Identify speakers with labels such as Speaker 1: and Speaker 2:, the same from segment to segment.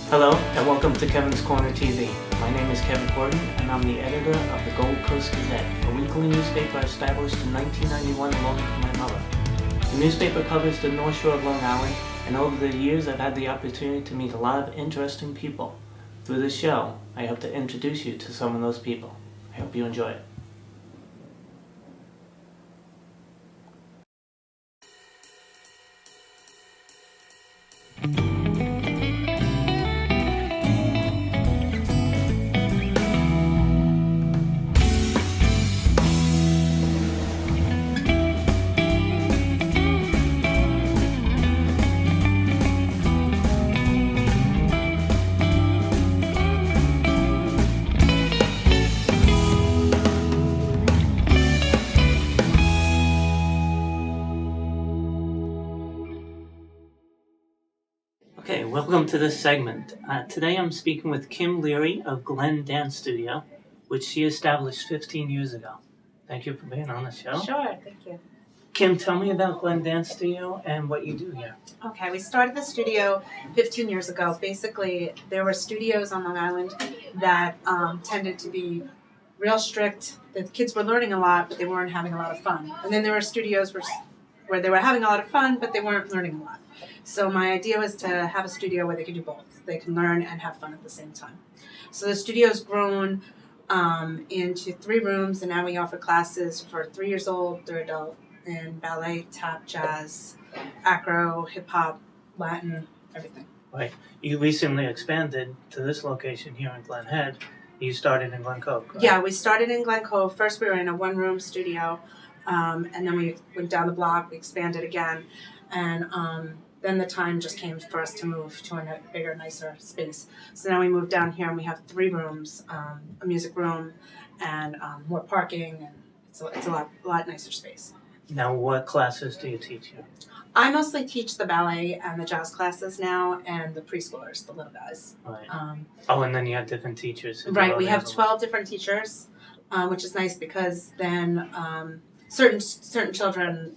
Speaker 1: Hello and welcome to Kevin's Corner TV. My name is Kevin Gordon and I'm the editor of the Gold Coast Gazette, a weekly newspaper established in 1991 along with my mother. The newspaper covers the North Shore of Long Island, and over the years I've had the opportunity to meet a lot of interesting people. Through this show, I hope to introduce you to some of those people. I hope you enjoy it. Okay, welcome to this segment. Today I'm speaking with Kim Leary of Glen Dance Studio, which she established 15 years ago. Thank you for being on the show.
Speaker 2: Sure, thank you.
Speaker 1: Kim, tell me about Glen Dance Studio and what you do here.
Speaker 2: Okay, we started the studio 15 years ago. Basically, there were studios on Long Island that tended to be real strict. The kids were learning a lot, but they weren't having a lot of fun. And then there were studios where they were having a lot of fun, but they weren't learning a lot. So my idea was to have a studio where they could do both. They can learn and have fun at the same time. So the studio's grown into 3 rooms, and now we offer classes for 3 years old through adult in ballet, tap, jazz, acro, hip-hop, Latin, everything.
Speaker 1: Right. You recently expanded to this location here in Glen Head. You started in Glen Cove, correct?
Speaker 2: Yeah, we started in Glen Cove. First we were in a 1-room studio, and then we went down the block, we expanded again, and then the time just came for us to move to a bigger, nicer space. So now we moved down here and we have 3 rooms, a music room, and more parking, and it's a lot nicer space.
Speaker 1: Now, what classes do you teach here?
Speaker 2: I mostly teach the ballet and the jazz classes now, and the preschoolers, the little guys.
Speaker 1: Right. And then you have different teachers.
Speaker 2: Right, we have 12 different teachers, which is nice because then certain children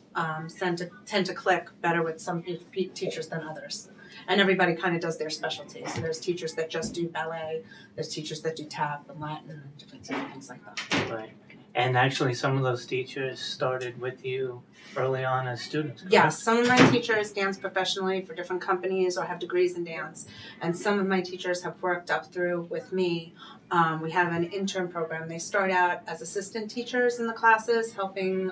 Speaker 2: tend to click better with some teachers than others. And everybody kind of does their specialty. So there's teachers that just do ballet, there's teachers that do tap and Latin and different things like that.
Speaker 1: Right. And actually some of those teachers started with you early on as students, correct?
Speaker 2: Yes, some of my teachers dance professionally for different companies or have degrees in dance. And some of my teachers have worked up through with me. We have an intern program. They start out as assistant teachers in the classes, helping,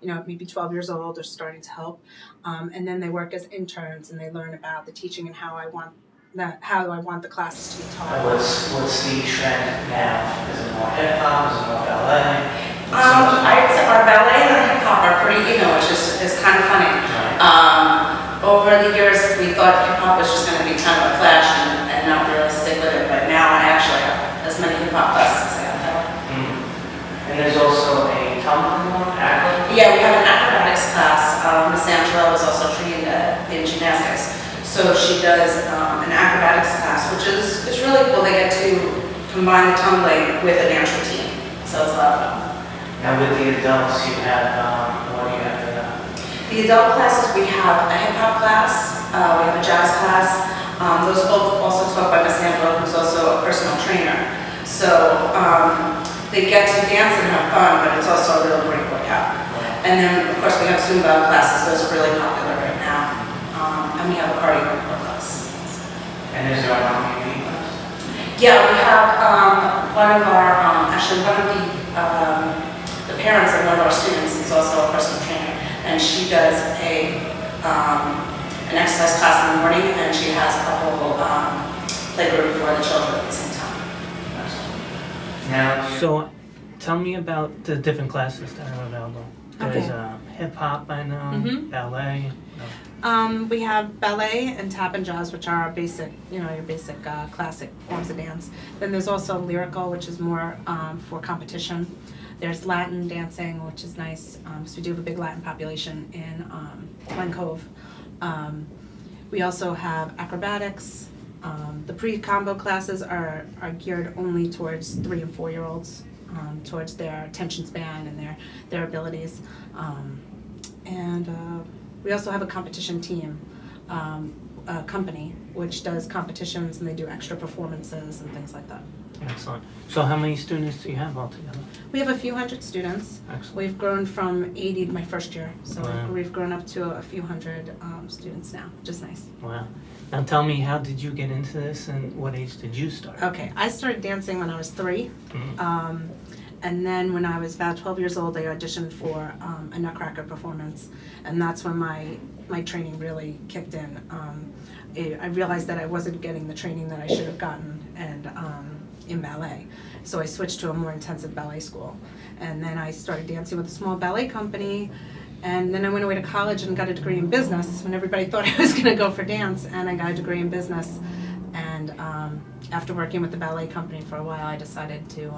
Speaker 2: maybe 12 years old or starting to help. And then they work as interns and they learn about the teaching and how I want the classes to be taught.
Speaker 1: What's the trend now? Is it more hip-hop? Is it more ballet?
Speaker 3: I'd say our ballet and our hip-hop are pretty, which is kind of funny.
Speaker 1: Right.
Speaker 3: Over the years, we thought hip-hop was just going to be kind of a flash and not really stick with it, but now I actually have as many hip-hop classes as I have ballet.
Speaker 1: And there's also a tumbling one, acro?
Speaker 3: Yeah, we have an acrobatics class. Miss Angela was also trained in gymnastics. So she does an acrobatics class, which is really cool. They get to combine the tumbling with a dance routine. So it's a lot of fun.
Speaker 1: Now with the adults, you have, what do you have for that?
Speaker 3: The adult classes, we have a hip-hop class, we have a jazz class. Those are both also taught by Miss Angela, who's also a personal trainer. So they get to dance and have fun, but it's also a real great workout. And then, of course, we have Zumba classes. Those are really popular right now. And we have a cardio class.
Speaker 1: And is there an RPV class?
Speaker 3: Yeah, we have one of the parents of one of our students is also a personal trainer, and she does an exercise class in the morning, and she has a whole playgroup for the children at the same time.
Speaker 1: Now, so tell me about the different classes that are available. There's hip-hop, I know, ballet.
Speaker 2: We have ballet and tap and jazz, which are our basic, your basic classic forms of dance. Then there's also lyrical, which is more for competition. There's Latin dancing, which is nice, because we do have a big Latin population in Glen Cove. We also have acrobatics. The pre-combo classes are geared only towards 3 and 4-year-olds, towards their attention span and their abilities. And we also have a competition team. a company which does competitions, and they do extra performances and things like that.
Speaker 1: Excellent. So how many students do you have altogether?
Speaker 2: We have a few hundred students.
Speaker 1: Excellent.
Speaker 2: We've grown from 80 my first year, so
Speaker 1: Wow.
Speaker 2: we've grown up to a few hundred students now, which is nice.
Speaker 1: Wow. Now tell me, how did you get into this, and what age did you start?
Speaker 2: Okay, I started dancing when I was 3.
Speaker 1: Mhm.
Speaker 2: And then when I was about 12 years old, I auditioned for a Nutcracker performance, and that's when my training really kicked in. I realized that I wasn't getting the training that I should have gotten and in ballet, so I switched to a more intensive ballet school. And then I started dancing with a small ballet company, and then I went away to college and got a degree in business when everybody thought I was going to go for dance, and I got a degree in business. And after working with the ballet company for a while, I decided to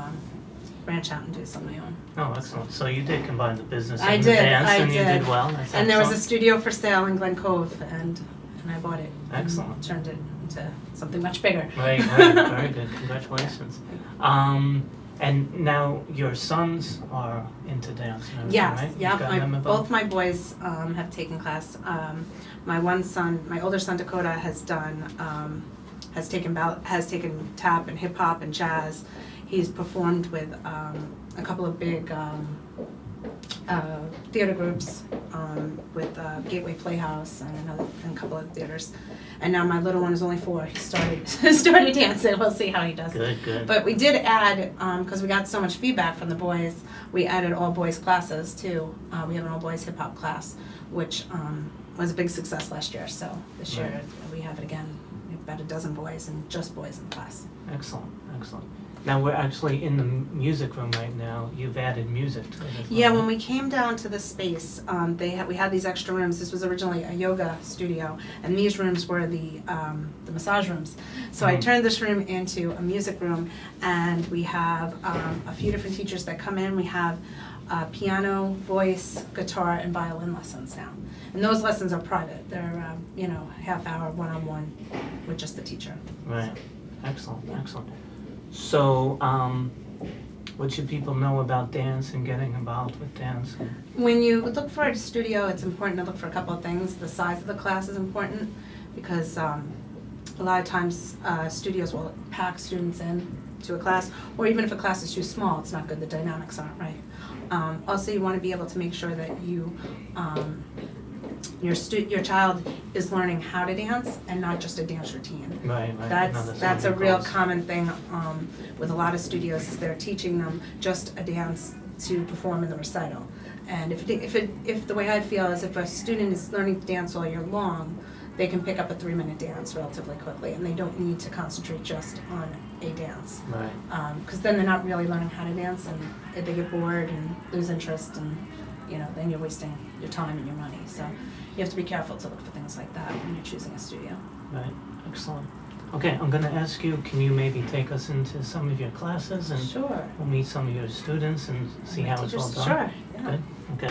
Speaker 2: branch out and do some of my own.
Speaker 1: Oh, excellent. So you did combine the business
Speaker 2: I
Speaker 1: and the
Speaker 2: did,
Speaker 1: dance,
Speaker 2: I
Speaker 1: and you
Speaker 2: did.
Speaker 1: did well. That's
Speaker 2: And there was a
Speaker 1: excellent.
Speaker 2: studio for sale in Glen Cove, and I bought it.
Speaker 1: Excellent.
Speaker 2: And turned it into something much bigger.
Speaker 1: Right, right, very good. Congratulations. And now your sons are into dance and everything,
Speaker 2: Yes,
Speaker 1: right?
Speaker 2: yeah.
Speaker 1: You've got them involved?
Speaker 2: Both my boys have taken class. My one son, my older son Dakota, has done has taken tap and hip hop and jazz. He's performed with a couple of big theater groups with Gateway Playhouse and a couple of theaters. And now my little one is only 4. He started dancing. We'll see how he does.
Speaker 1: Good, good.
Speaker 2: But we did add, because we got so much feedback from the boys, we added all boys classes too. We have an all boys hip hop class, which was a big success last year. So this year
Speaker 1: Right.
Speaker 2: we have it again. We have about a dozen boys and just boys in the class.
Speaker 1: Excellent, excellent. Now we're actually in the music room right now. You've added music to it as well.
Speaker 2: Yeah, when we came down to the space, we had these extra rooms. This was originally a yoga studio, and these rooms were the massage rooms. So I turned this room into a music room, and we have a few different teachers that come in. We have piano, voice, guitar, and violin lessons now. And those lessons are private. They're half-hour, one-on-one with just the teacher.
Speaker 1: Right. Excellent, excellent. So, what should people know about dance and getting involved with dance?
Speaker 2: When you look for a studio, it's important to look for a couple of things. The size of the class is important because a lot of times studios will pack students in to a class, or even if a class is too small, it's not good. The dynamics aren't right. Also, you want to be able to make sure that your child is learning how to dance and not just a dance routine.
Speaker 1: Right, right.
Speaker 2: That's a real common thing with a lot of studios, is they're teaching them just a dance to perform in the recital. And if the way I feel is, if a student is learning to dance all year long, they can pick up a 3-minute dance relatively quickly, and they don't need to concentrate just on a dance.
Speaker 1: Right.
Speaker 2: Because then they're not really learning how to dance, and if they get bored and lose interest, and then you're wasting your time and your money. So you have to be careful to look for things like that when you're choosing a studio.
Speaker 1: Right. Excellent. Okay, I'm going to ask you, can you maybe take us into some of your classes, and
Speaker 2: Sure.
Speaker 1: we'll meet some of your students and see how it's all done?
Speaker 2: Sure. Yeah.
Speaker 1: Good. Okay.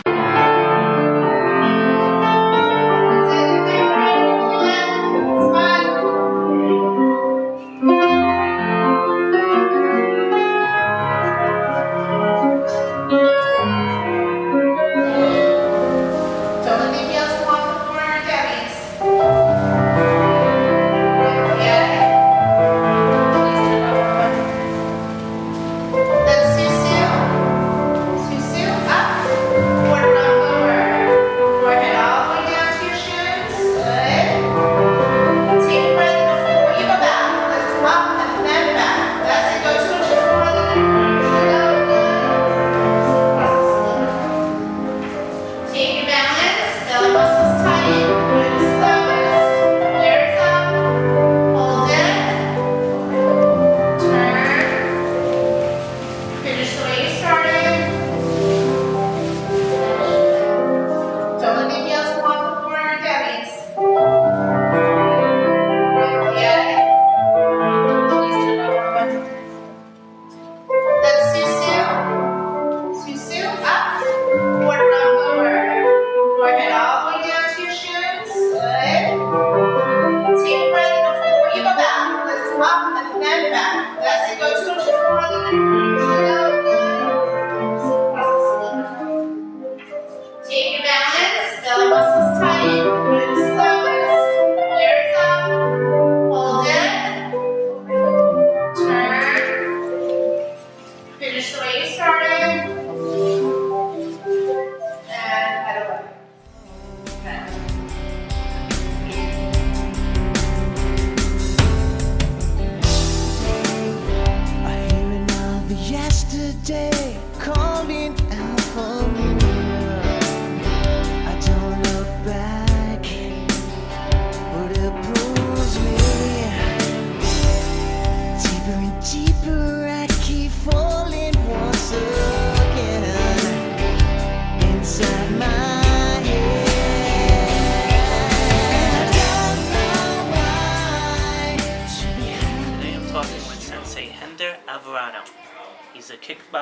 Speaker 3: Susu, up, forward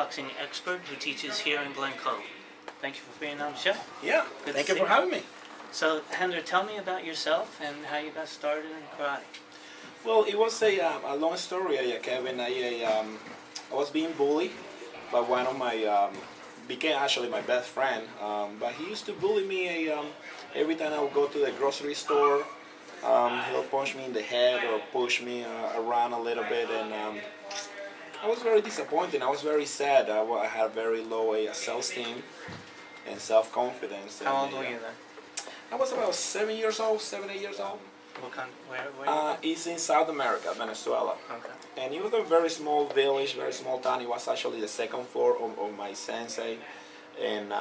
Speaker 1: boxing expert who teaches here in Glen Cove. Thank you for being on the show.
Speaker 4: Yeah,
Speaker 1: Good
Speaker 4: thank
Speaker 1: to
Speaker 4: you
Speaker 1: see
Speaker 4: for having me.
Speaker 1: So, Hender, tell me about yourself and how you got started in karate.
Speaker 4: Well, it was a long story, Kevin. I was being bullied by one of my, became actually my best friend, but he used to bully me every time I would go to the grocery store. He'll punch me in the head or push me around a little bit, and I was very disappointed. I was very sad. I had very low self-esteem and self-confidence.
Speaker 1: How old were you then?
Speaker 4: I was about 7 years old, 7, 8 years old.
Speaker 1: What kind? Where you
Speaker 4: It's in South America, Venezuela.
Speaker 1: Okay.
Speaker 4: And it was a very small village, very small town. It was actually the second floor of my sensei. And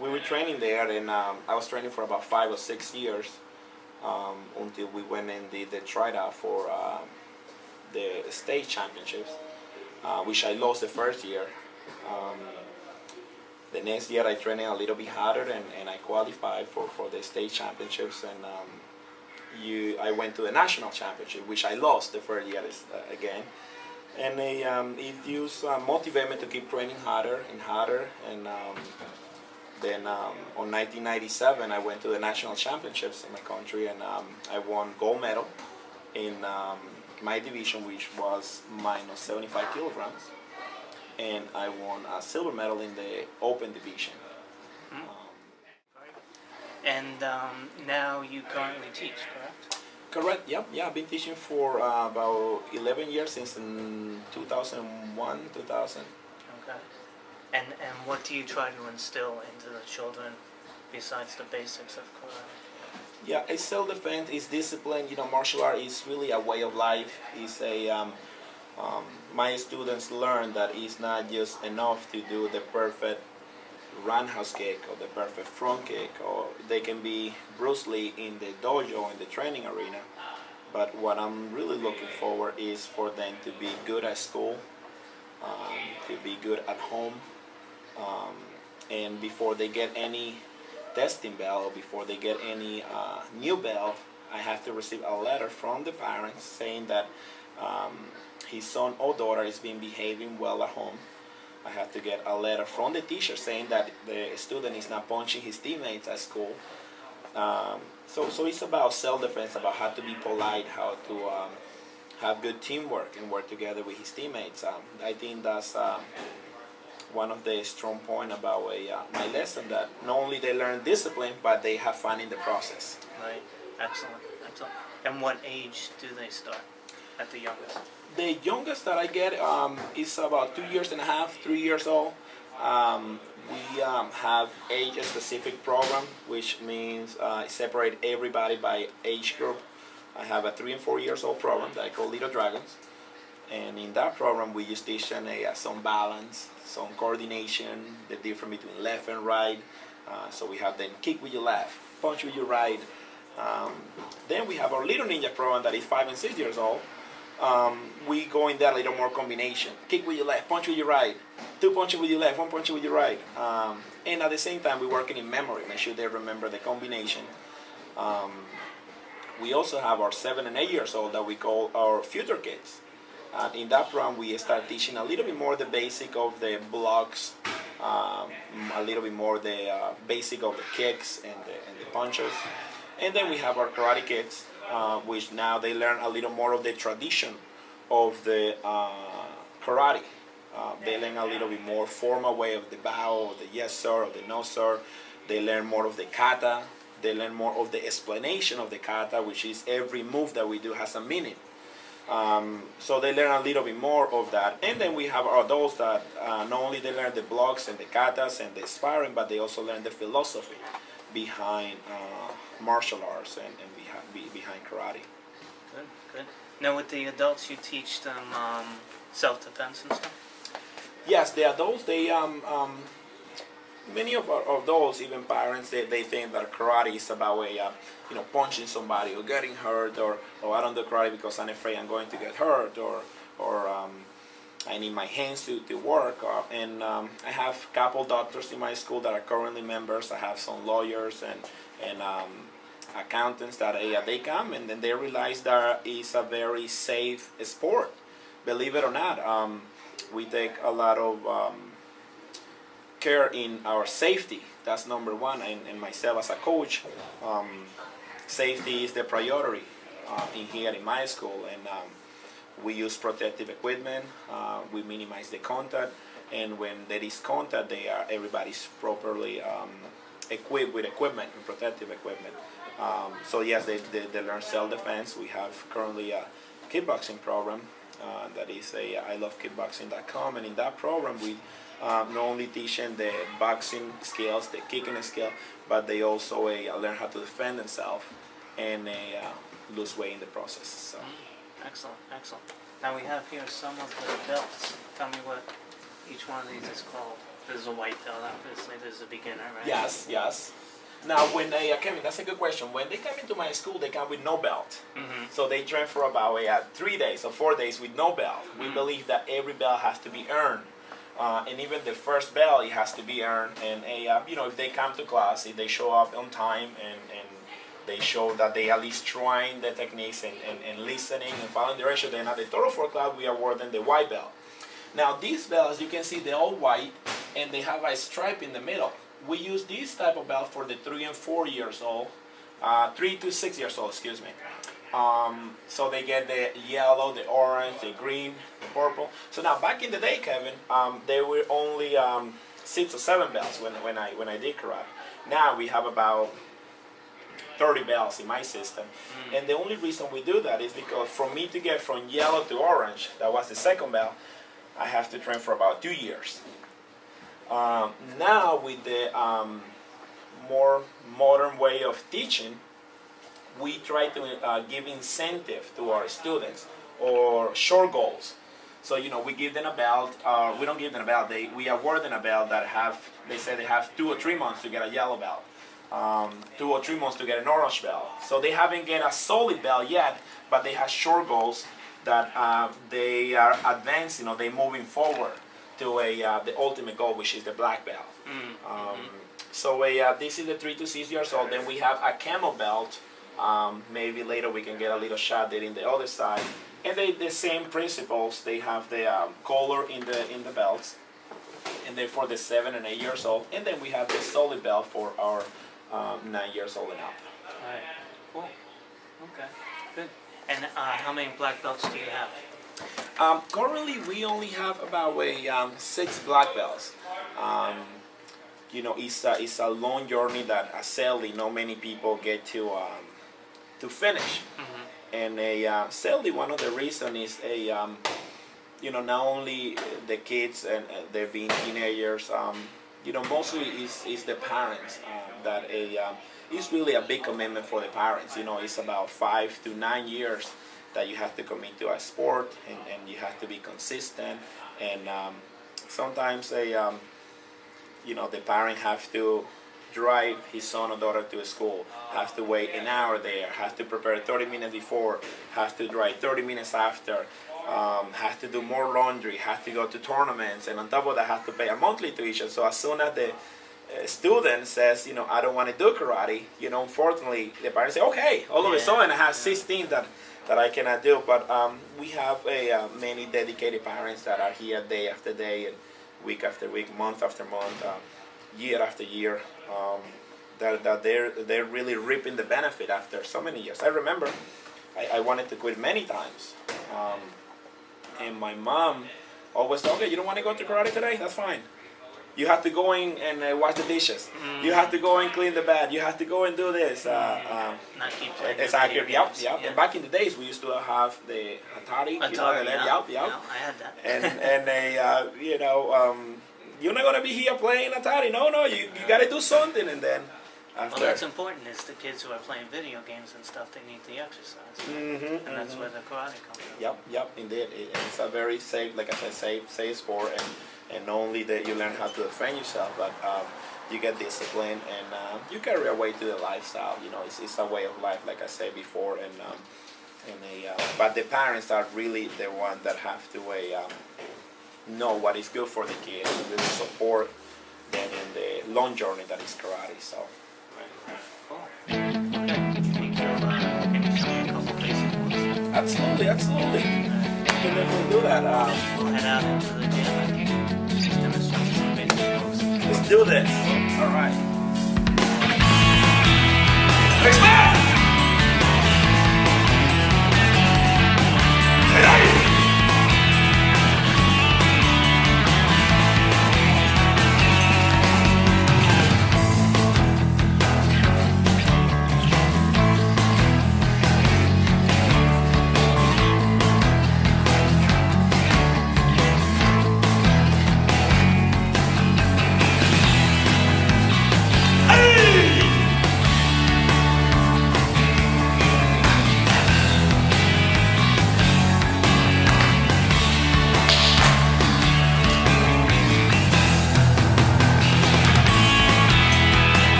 Speaker 4: we were training there, and I was training for about 5 or 6 years until we went and did the tryout for the state championships, which I lost the first year. The next year I trained a little bit harder, and I qualified for the state championships, and I went to the national championship, which I lost the first year again. And it used motivated me to keep training harder and harder. And then on 1997, I went to the national championships in my country, and I won gold medal in my division, which was minus 75 kilograms. And I won a silver medal in the open division.
Speaker 1: And now you currently teach, correct?
Speaker 4: Correct. Yep. Yeah, I've been teaching for about 11 years, since 2001, 2000.
Speaker 1: Okay. And what do you try to instill into the children besides the basics of karate?
Speaker 4: Yeah, it's self-defense, it's discipline. Martial art is really a way of life. It's my students learn that it's not just enough to do the perfect roundhouse kick or the perfect front kick, or they can be Bruce Lee in the dojo, in the training arena. But what I'm really looking forward is for them to be good at school, to be good at home, and before they get any testing bell or before they get any new bell, I have to receive a letter from the parents saying that his son or daughter is being behaving well at home. I have to get a letter from the teacher saying that the student is not punching his teammates at school. So it's about self-defense, about how to be polite, how to have good teamwork and work together with his teammates. I think that's one of the strong points about my lesson, that not only they learn discipline, but they have fun in the process.
Speaker 1: Right. Excellent. Excellent. And what age do they start at the youngest?
Speaker 4: The youngest that I get is about 2 years and a half, 3 years old. We have age-specific program, which means separate everybody by age group. I have a 3 and 4 years old program that I call Little Dragons. And in that program, we just teach them some balance, some coordination, the difference between left and right. So we have them kick with your left, punch with your right. Then we have our Little Ninja program that is 5 and 6 years old. We go in that a little more combination. Kick with your left, punch with your right. 2 punches with your left, 1 punch with your right. And at the same time, we're working in memory. Make sure they remember the combination. We also have our 7 and 8 years old that we call our future kids. In that program, we start teaching a little bit more the basic of the blocks, a little bit more the basic of the kicks and the punches. And then we have our karate kids, which now they learn a little more of the tradition of the karate. They learn a little bit more formal way of the bow, or the yes sir, or the no sir. They learn more of the kata. They learn more of the explanation of the kata, which is every move that we do has a meaning. So they learn a little bit more of that. And then we have our adults that not only they learn the blocks and the katas and the sparring, but they also learn the philosophy behind martial arts and behind karate.
Speaker 1: Good, good. Now with the adults, you teach them self-defense and stuff?
Speaker 4: Yes, the adults, they many of our adults, even parents, they think that karate is about punching somebody or getting hurt, or I don't do karate because I'm afraid I'm going to get hurt, or I need my hands to work. And I have a couple doctors in my school that are currently members. I have some lawyers and accountants that they come and then they realize that it's a very safe sport. Believe it or not, we take a lot of care in our safety. That's number one. And myself as a coach, safety is the priority in here in my school. And we use protective equipment. We minimize the contact. And when there is contact, everybody's properly equipped with equipment and protective equipment. So yes, they learn self-defense. We have currently a kickboxing program that is I love kickboxing.com, and in that program we not only teaching the boxing skills, the kicking skill, but they also learn how to defend themselves and lose weight in the process. So.
Speaker 1: Excellent, excellent. Now we have here some of the belts. Tell me what each one of these is called. This is a white belt, obviously. This is a beginner, right?
Speaker 4: Yes, yes. Now, when they Kevin, that's a good question. When they come into my school, they come with no belt.
Speaker 1: Mm-hmm.
Speaker 4: So they train for about 3 days or 4 days with no belt. We believe that every belt has to be earned. And even the first belt, it has to be earned. And if they come to class, if they show up on time and they show that they at least trying the techniques and listening and following direction, then at the total for class, we award them the white belt. Now, these belts, you can see they're all white, and they have a stripe in the middle. We use this type of belt for the 3 and 4 years old, 3 to 6 years old, excuse me. So they get the yellow, the orange, the green, the purple. So now, back in the day, Kevin, there were only 6 or 7 belts when I did karate. Now we have about 30 belts in my system. And the only reason we do that is because for me to get from yellow to orange, that was the second belt, I have to train for about 2 years. Now with the more modern way of teaching, we try to give incentive to our students or short goals. So we give them a belt. We don't give them a belt. We award them a belt that they say they have 2 or 3 months to get a yellow belt, 2 or 3 months to get an orange belt. So they haven't get a solid belt yet, but they have short goals that they are advancing, they're moving forward to the ultimate goal, which is the black belt. So this is the 3 to 6 years old. Then we have a camel belt. Maybe later we can get a little shot there in the other side. And the same principles. They have the color in the belts, and then for the 7 and 8 years old. And then we have the solid belt for our 9 years old and up.
Speaker 1: All right, cool. Okay, good. And how many black belts do you have?
Speaker 4: Currently, we only have about 6 black belts. It's a long journey that sadly not many people get to finish. And sadly, one of the reasons is not only the kids and they being teenagers. Mostly is the parents that it's really a big commitment for the parents. It's about 5 to 9 years that you have to commit to a sport, and you have to be consistent. And sometimes the parent have to drive his son or daughter to school, have to wait an hour there, have to prepare 30 minutes before, have to drive 30 minutes after, have to do more laundry, have to go to tournaments, and on top of that have to pay a monthly tuition. So as soon as the student says, I don't want to do karate, unfortunately the parents say, okay, all of a sudden I have 16 that I cannot do. But we have many dedicated parents that are here day after day and week after week, month after month, year after year, that they're really reaping the benefit after so many years. I remember I wanted to quit many times, and my mom always said, okay, you don't want to go to karate today? That's fine. You have to go in and wash the dishes. You have to go and clean the bed. You have to go and do this.
Speaker 1: Not keep playing
Speaker 4: exactly.
Speaker 1: video
Speaker 4: Yep.
Speaker 1: games.
Speaker 4: Yeah. And back in the days, we used to have the Atari.
Speaker 1: Atari,
Speaker 4: Yep.
Speaker 1: Yeah, I had that.
Speaker 4: And they, you're not gonna be here playing Atari. No, you gotta do something. And then after.
Speaker 1: Well, that's important. Is the kids who are playing video games and stuff, they need the exercise, and that's where the karate comes from.
Speaker 4: Yep, indeed. It's a very safe, like I said, safe sport, and not only that you learn how to defend yourself, but you get discipline, and you carry away to the lifestyle. It's a way of life, like I said before, but the parents are really the ones that have to know what is good for the kids and really support them in the long journey that is karate. So.
Speaker 1: Cool. Okay. Can you show me a couple basic ones?
Speaker 4: Absolutely. can definitely do that.
Speaker 1: We'll head out into the gym and just demonstrate some basic moves.
Speaker 4: Let's do this. All right. Expand!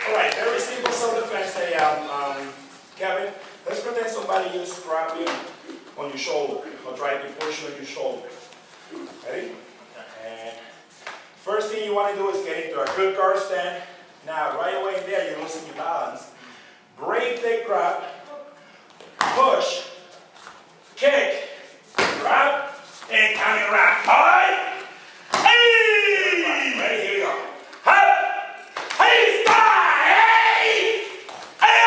Speaker 4: Alright, very simple self-defense. Hey, Kevin, let's pretend somebody just grab you on your shoulder or try to push you on your shoulder. Ready? And first thing you want to do is get into a good guard stand. Now, right away in there, you're losing your balance. Break the grab, push, kick, grab, and counting wrap. Alright? Hey! Ready? Here we go. Hey, stop! Hey! Hey!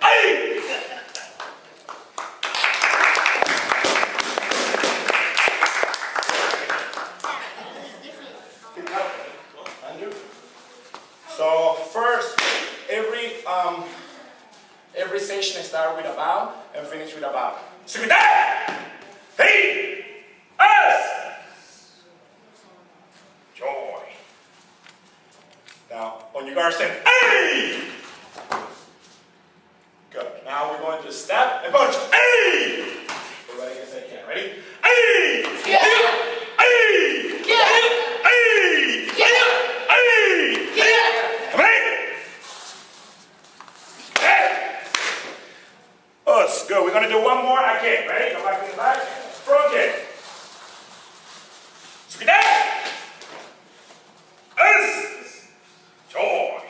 Speaker 4: Hey! So first, every session starts with a bow and finish with a bow. So with that, hey, us, joy. Now on your guard stand, hey. Good. Now we're going to step and punch. Hey. Everybody can say can. Ready? Hey. Yeah. Hey. Yeah. Hey. Yeah. Hey. Yeah. Come on. Us. Good. We're going to do one more. I kick. Ready? Come back in the back. Front kick. Look at that. Us. Joy.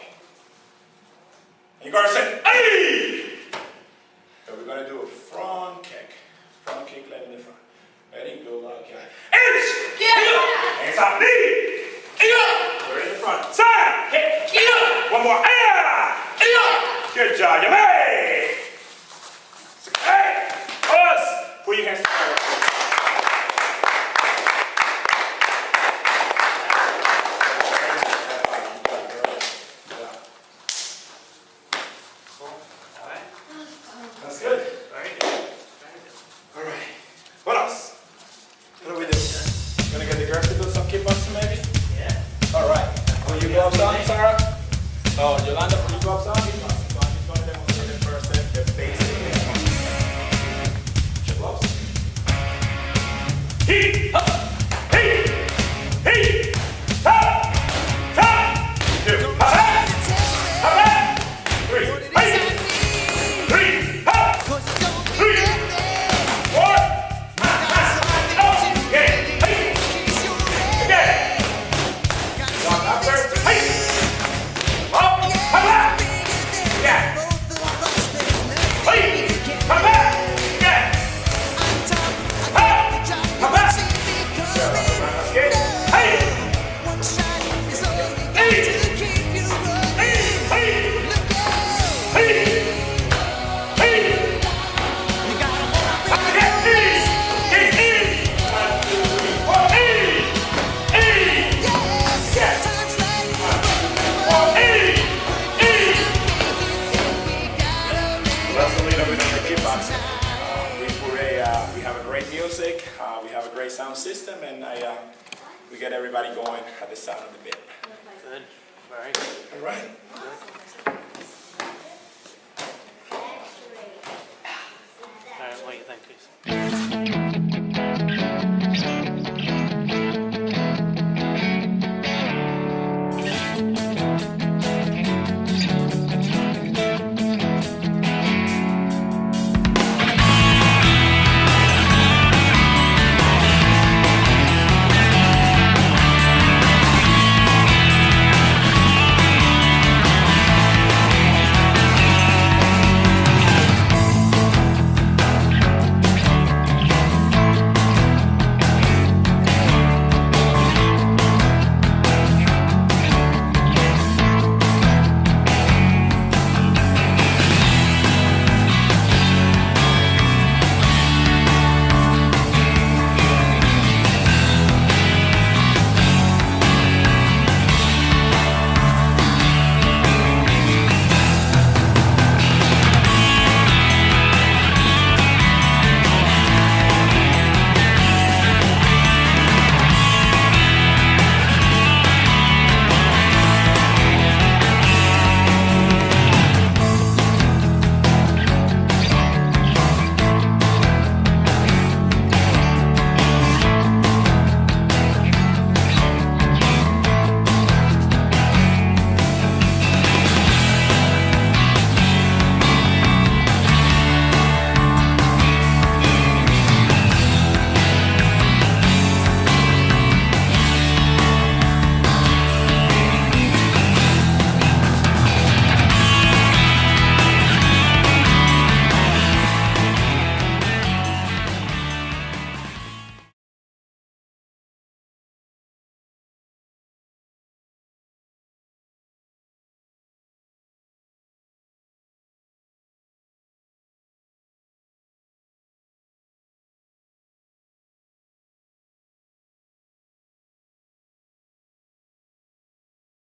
Speaker 4: And you guys say, hey. So we're going to do a front kick. Front kick, left in the front. Ready? Go like that. Inch. Yeah. Hands up. Knee. Yeah. We're in the front. Side. Kick. Yeah. One more. Yeah. Good job. You made. Hey. Us. Put your hands together. That's good. Very good. All right. What else? What do we do? Gonna get the girls to do some kickboxing maybe?
Speaker 1: Yeah.
Speaker 4: All right. Put your gloves on, Sarah. Oh, Yolanda, put your gloves on. So I'm just gonna demonstrate the first step, the basic. Put your gloves. Hee, up, hee, hee, top, top, two, up, up, three, hey. Three, up, three, four, okay, hey, again, down after, hey, up, yeah, hey, come back, yeah, come back, okay, hey, we have a great music, we have a great sound system, and we get everybody going at the sound of the beat.
Speaker 1: Good. Very good.
Speaker 4: All right.
Speaker 1: All right, what do you think, please?